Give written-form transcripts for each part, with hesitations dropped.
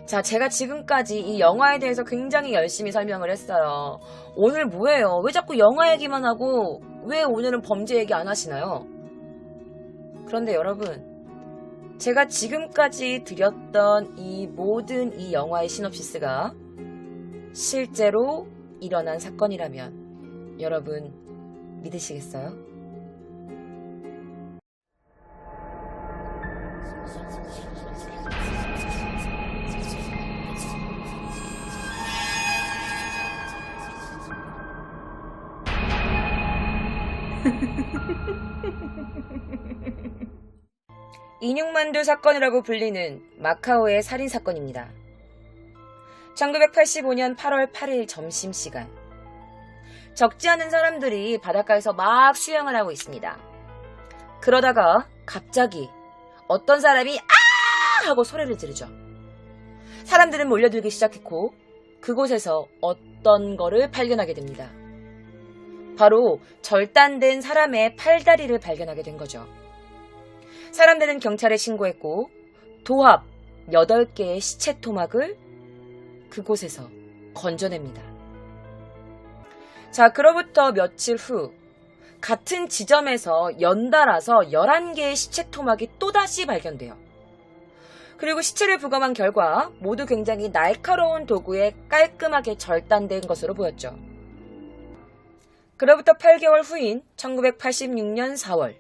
자, 제가 지금까지 이 영화에 대해서 굉장히 열심히 설명을 했어요. 오늘 뭐예요? 왜 자꾸 영화 얘기만 하고 왜 오늘은 범죄 얘기 안 하시나요? 그런데 여러분, 제가 지금까지 드렸던 이 모든 이 영화의 시놉시스가 실제로 일어난 사건이라면 여러분 믿으시겠어요? 인육만두 사건이라고 불리는 마카오의 살인사건입니다. 1985년 8월 8일 점심시간, 적지 않은 사람들이 바닷가에서 막 수영을 하고 있습니다. 그러다가 갑자기 어떤 사람이 아! 하고 소리를 지르죠. 사람들은 몰려들기 시작했고 그곳에서 어떤 거를 발견하게 됩니다. 바로 절단된 사람의 팔다리를 발견하게 된 거죠. 사람들은 경찰에 신고했고 도합 8개의 시체 토막을 그곳에서 건져냅니다. 자, 그로부터 며칠 후 같은 지점에서 연달아서 11개의 시체 토막이 또다시 발견돼요. 그리고 시체를 부검한 결과 모두 굉장히 날카로운 도구에 깔끔하게 절단된 것으로 보였죠. 그로부터 8개월 후인 1986년 4월,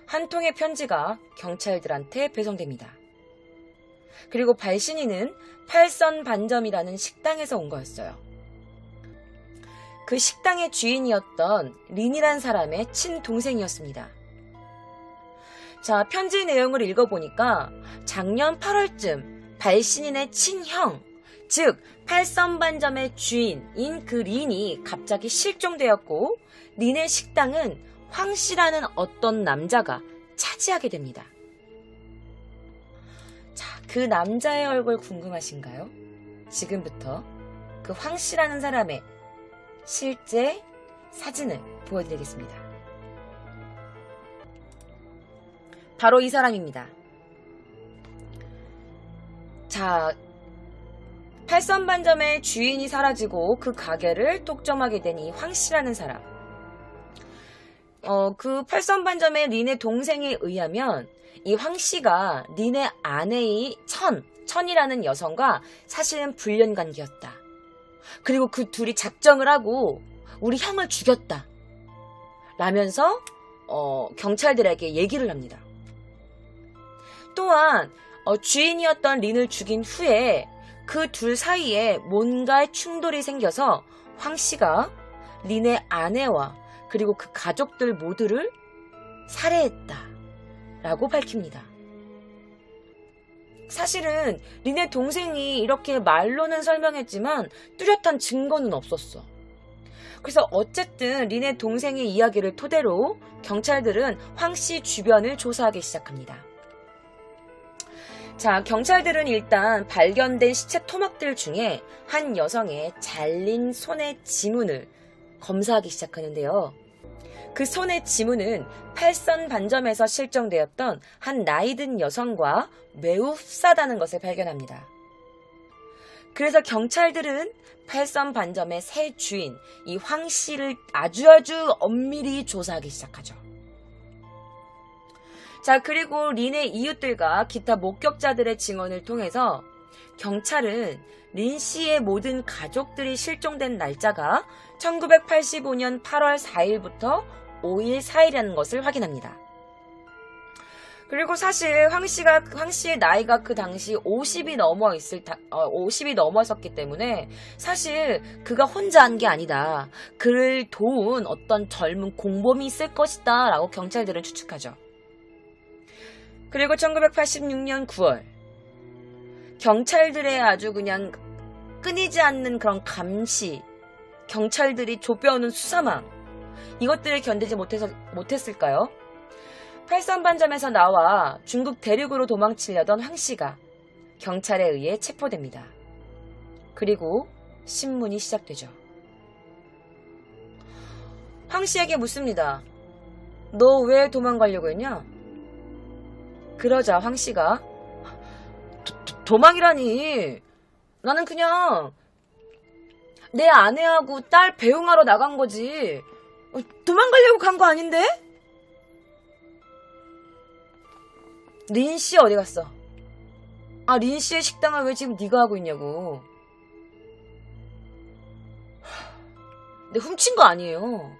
한 통의 편지가 경찰들한테 배송됩니다. 그리고 발신인은 팔선 반점이라는 식당에서 온 거였어요. 그 식당의 주인이었던 린이란 사람의 친동생이었습니다. 자, 편지 내용을 읽어보니까 작년 8월쯤 발신인의 친형, 즉 팔선 반점의 주인인 그 린이 갑자기 실종되었고 린의 식당은 황 씨라는 어떤 남자가 차지하게 됩니다. 자, 그 남자의 얼굴 궁금하신가요? 지금부터 그 황 씨라는 사람의 실제 사진을 보여드리겠습니다. 바로 이 사람입니다. 자, 팔선반점의 주인이 사라지고 그 가게를 독점하게 된 이 황 씨라는 사람. 그 팔선반점의 린의 동생에 의하면 이 황 씨가 린의 아내의 천이라는 여성과 사실은 불륜관계였다. 그리고 그 둘이 작정을 하고 우리 형을 죽였다. 라면서 경찰들에게 얘기를 합니다. 또한 주인이었던 린을 죽인 후에 그 둘 사이에 뭔가 충돌이 생겨서 황 씨가 린의 아내와 그리고 그 가족들 모두를 살해했다 라고 밝힙니다. 사실은 린의 동생이 이렇게 말로는 설명했지만 뚜렷한 증거는 없었어. 그래서 어쨌든 린의 동생의 이야기를 토대로 경찰들은 황 씨 주변을 조사하기 시작합니다. 자, 경찰들은 일단 발견된 시체 토막들 중에 한 여성의 잘린 손의 지문을 검사하기 시작하는데요. 그 손의 지문은 팔선 반점에서 실종되었던 한 나이든 여성과 매우 흡사하다는 것을 발견합니다. 그래서 경찰들은 팔선 반점의 새 주인, 이 황 씨를 아주 엄밀히 조사하기 시작하죠. 자, 그리고 린의 이웃들과 기타 목격자들의 증언을 통해서 경찰은 린 씨의 모든 가족들이 실종된 날짜가 1985년 8월 4일부터 5일 사이라는 것을 확인합니다. 그리고 사실 황 씨의 나이가 그 당시 50이 넘었었기 때문에 사실 그가 혼자 한 게 아니다. 그를 도운 어떤 젊은 공범이 있을 것이다 라고 경찰들은 추측하죠. 그리고 1986년 9월, 경찰들의 아주 그냥 끊이지 않는 그런 감시, 경찰들이 좁혀오는 수사망, 이것들을 견디지 못했을까요? 팔선반점에서 나와 중국 대륙으로 도망치려던 황 씨가 경찰에 의해 체포됩니다. 그리고 신문이 시작되죠. 황 씨에게 묻습니다. 너 왜 도망가려고 했냐? 그러자 황 씨가 도망이라니. 나는 그냥 내 아내하고 딸 배웅하러 나간 거지. 도망가려고 간 거 아닌데? 린 씨 어디 갔어? 아, 린 씨의 식당을 왜 지금 네가 하고 있냐고. 근데 훔친 거 아니에요.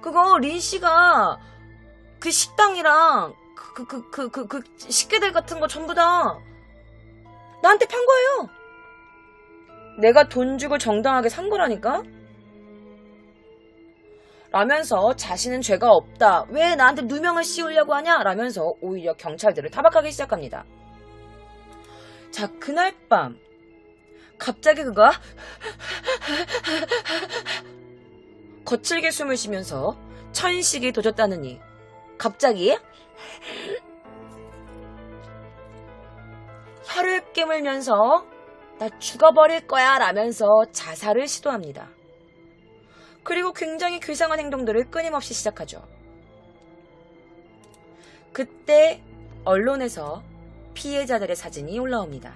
그거 린 씨가 그 식당이랑 그 식기들 같은 거 전부 다 나한테 판 거예요. 내가 돈 주고 정당하게 산 거라니까? 라면서 자신은 죄가 없다. 왜 나한테 누명을 씌우려고 하냐? 라면서 오히려 경찰들을 타박하기 시작합니다. 자, 그날 밤 갑자기 그가 거칠게 숨을 쉬면서 천식이 도졌다느니 갑자기 혀를 깨물면서 나 죽어버릴 거야 라면서 자살을 시도합니다. 그리고 굉장히 괴상한 행동들을 끊임없이 시작하죠. 그때 언론에서 피해자들의 사진이 올라옵니다.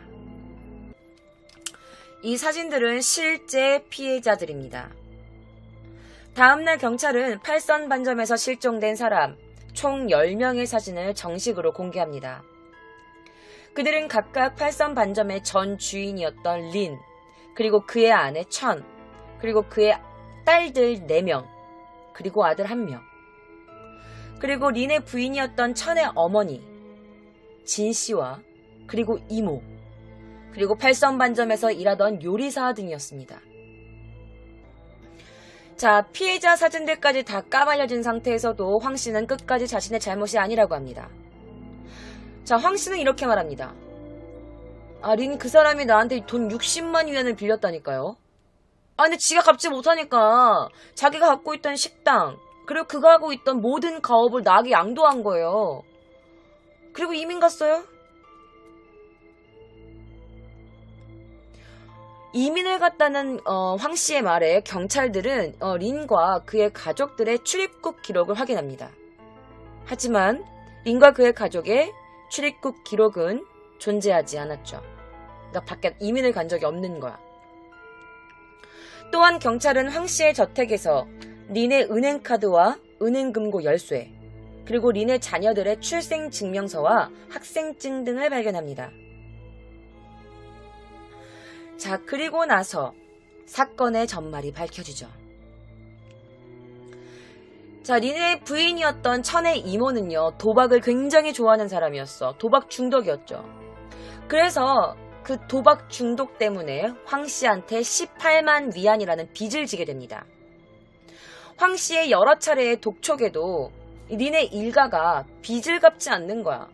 이 사진들은 실제 피해자들입니다. 다음날 경찰은 팔선반점에서 실종된 사람 총 10명의 사진을 정식으로 공개합니다. 그들은 각각 팔선반점의 전 주인이었던 린, 그리고 그의 아내 천, 그리고 그의 딸들 4명, 그리고 아들 1명, 그리고 린의 부인이었던 천의 어머니, 진 씨와 그리고 이모, 그리고 팔선반점에서 일하던 요리사 등이었습니다. 자, 피해자 사진들까지 다 까발려진 상태에서도 황 씨는 끝까지 자신의 잘못이 아니라고 합니다. 자, 황 씨는 이렇게 말합니다. 아, 린 그 사람이 나한테 돈 60만 위안을 빌렸다니까요. 아, 근데 지가 갚지 못하니까 자기가 갖고 있던 식당, 그리고 그가 하고 있던 모든 가업을 나에게 양도한 거예요. 그리고 이민 갔어요. 이민을 갔다는 황 씨의 말에 경찰들은 린과 그의 가족들의 출입국 기록을 확인합니다. 하지만 린과 그의 가족의 출입국 기록은 존재하지 않았죠. 그러니까 밖에 이민을 간 적이 없는 거야. 또한 경찰은 황 씨의 저택에서 린의 은행카드와 은행금고 열쇠, 그리고 린의 자녀들의 출생증명서와 학생증 등을 발견합니다. 자, 그리고 나서 사건의 전말이 밝혀지죠. 자, 린의 부인이었던 천의 이모는요, 도박을 굉장히 좋아하는 사람이었어. 도박 중독이었죠. 그래서 그 도박 중독 때문에 황 씨한테 18만 위안이라는 빚을 지게 됩니다. 황 씨의 여러 차례의 독촉에도 린의 일가가 빚을 갚지 않는 거야.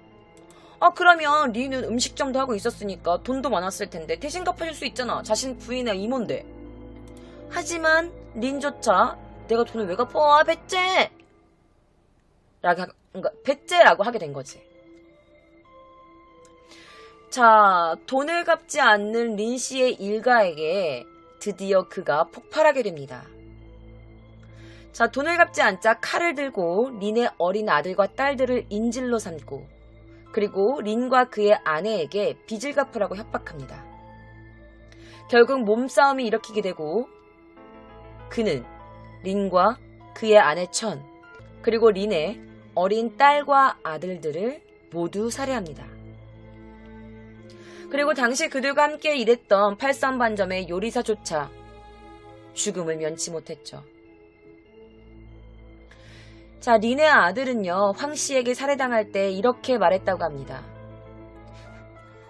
아, 그러면 린은 음식점도 하고 있었으니까 돈도 많았을 텐데 대신 갚아줄 수 있잖아. 자신 부인의 이모인데. 하지만 린조차 내가 돈을 왜 갚아? 배째라고 하게 된 거지. 자, 돈을 갚지 않는 린 씨의 일가에게 드디어 그가 폭발하게 됩니다. 자, 돈을 갚지 않자 칼을 들고 린의 어린 아들과 딸들을 인질로 삼고, 그리고 린과 그의 아내에게 빚을 갚으라고 협박합니다. 결국 몸싸움이 일으키게 되고 그는 린과 그의 아내 천, 그리고 린의 어린 딸과 아들들을 모두 살해합니다. 그리고 당시 그들과 함께 일했던 팔선반점의 요리사조차 죽음을 면치 못했죠. 자, 린의 아들은요, 황 씨에게 살해당할 때 이렇게 말했다고 합니다.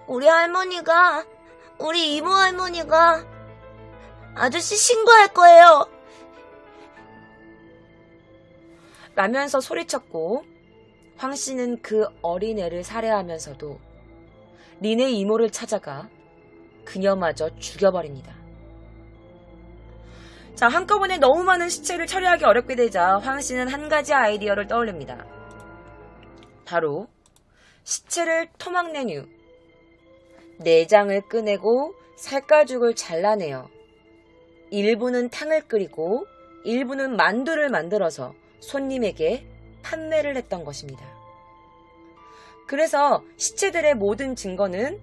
우리 이모 할머니가 아저씨 신고할 거예요. 라면서 소리쳤고, 황 씨는 그 어린애를 살해하면서도 린의 이모를 찾아가 그녀마저 죽여버립니다. 자, 한꺼번에 너무 많은 시체를 처리하기 어렵게 되자 황 씨는 한 가지 아이디어를 떠올립니다. 바로 시체를 토막낸 후 내장을 꺼내고 살가죽을 잘라내어 일부는 탕을 끓이고 일부는 만두를 만들어서 손님에게 판매를 했던 것입니다. 그래서 시체들의 모든 증거는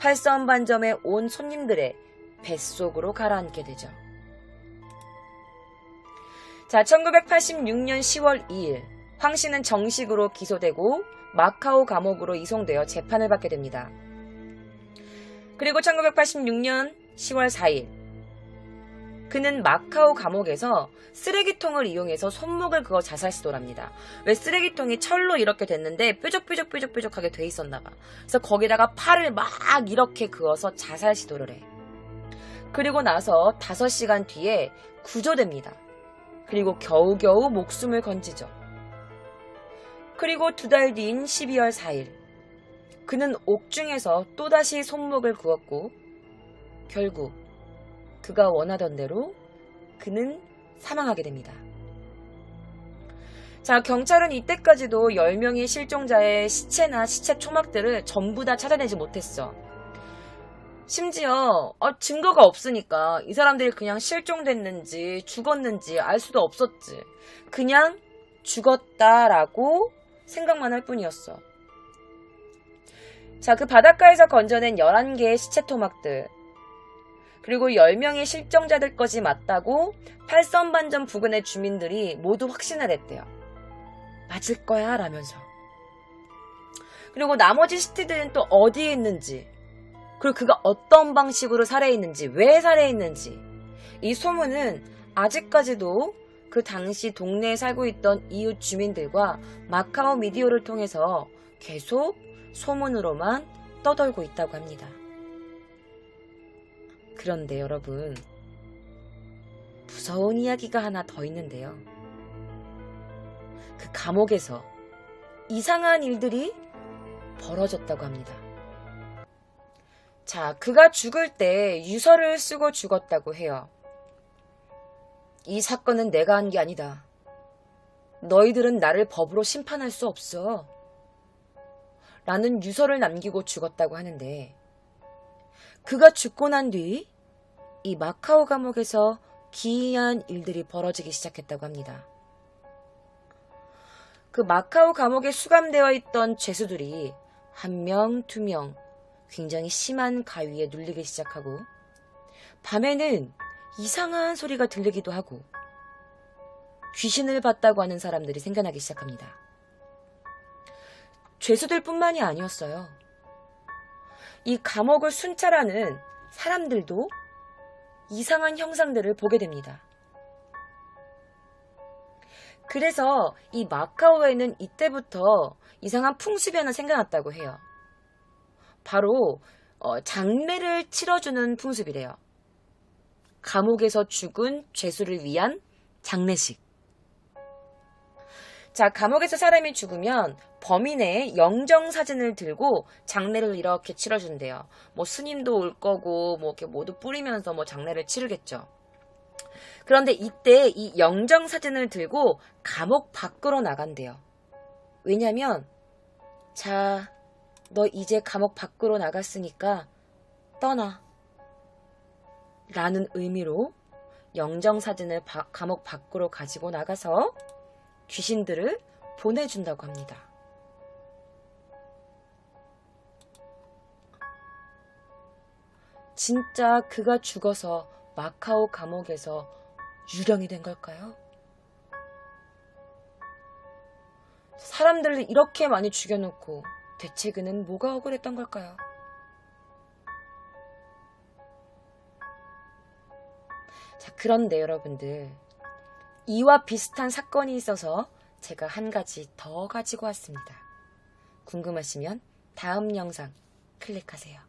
팔선반점에 온 손님들의 뱃속으로 가라앉게 되죠. 자, 1986년 10월 2일 황 씨는 정식으로 기소되고 마카오 감옥으로 이송되어 재판을 받게 됩니다. 그리고 1986년 10월 4일 그는 마카오 감옥에서 쓰레기통을 이용해서 손목을 그어 자살 시도를 합니다. 왜 쓰레기통이 철로 이렇게 됐는데 뾰족뾰족하게 돼 있었나 봐. 그래서 거기다가 팔을 막 이렇게 그어서 자살 시도를 해. 그리고 나서 5시간 뒤에 구조됩니다. 그리고 겨우겨우 목숨을 건지죠. 그리고 2달 뒤인 12월 4일 그는 옥중에서 또다시 손목을 그었고 결국 그가 원하던 대로 그는 사망하게 됩니다. 자, 경찰은 이때까지도 10명의 실종자의 시체나 시체 초막들을 전부 다 찾아내지 못했어. 심지어 증거가 없으니까 이 사람들이 그냥 실종됐는지 죽었는지 알 수도 없었지. 그냥 죽었다라고 생각만 할 뿐이었어. 자, 그 바닷가에서 건져낸 11개의 시체 토막들 그리고 10명의 실종자들 것이 맞다고 팔선반점 부근의 주민들이 모두 확신을 했대요. 맞을 거야 라면서. 그리고 나머지 시체들은 또 어디에 있는지 그리고 그가 어떤 방식으로 살해했는지 왜 살해했는지 이 소문은 아직까지도 그 당시 동네에 살고 있던 이웃 주민들과 마카오 미디어를 통해서 계속 소문으로만 떠돌고 있다고 합니다. 그런데 여러분, 무서운 이야기가 하나 더 있는데요. 그 감옥에서 이상한 일들이 벌어졌다고 합니다. 자, 그가 죽을 때 유서를 쓰고 죽었다고 해요. 이 사건은 내가 한 게 아니다. 너희들은 나를 법으로 심판할 수 없어. 라는 유서를 남기고 죽었다고 하는데 그가 죽고 난 뒤 이 마카오 감옥에서 기이한 일들이 벌어지기 시작했다고 합니다. 그 마카오 감옥에 수감되어 있던 죄수들이 1명, 2명 굉장히 심한 가위에 눌리기 시작하고 밤에는 이상한 소리가 들리기도 하고 귀신을 봤다고 하는 사람들이 생겨나기 시작합니다. 죄수들뿐만이 아니었어요. 이 감옥을 순찰하는 사람들도 이상한 형상들을 보게 됩니다. 그래서 이 마카오에는 이때부터 이상한 풍습이 하나 생겨났다고 해요. 바로 장례를 치러주는 풍습이래요. 감옥에서 죽은 죄수를 위한 장례식. 자, 감옥에서 사람이 죽으면 범인의 영정사진을 들고 장례를 이렇게 치러준대요. 뭐 스님도 올 거고 뭐 이렇게 모두 뿌리면서 뭐 장례를 치르겠죠. 그런데 이때 이 영정사진을 들고 감옥 밖으로 나간대요. 왜냐면 자, 너 이제 감옥 밖으로 나갔으니까 떠나 라는 의미로 영정사진을 감옥 밖으로 가지고 나가서 귀신들을 보내준다고 합니다. 진짜 그가 죽어서 마카오 감옥에서 유령이 된 걸까요? 사람들을 이렇게 많이 죽여놓고 대체 그는 뭐가 억울했던 걸까요? 자, 그런데 여러분들, 이와 비슷한 사건이 있어서 제가 한 가지 더 가지고 왔습니다. 궁금하시면 다음 영상 클릭하세요.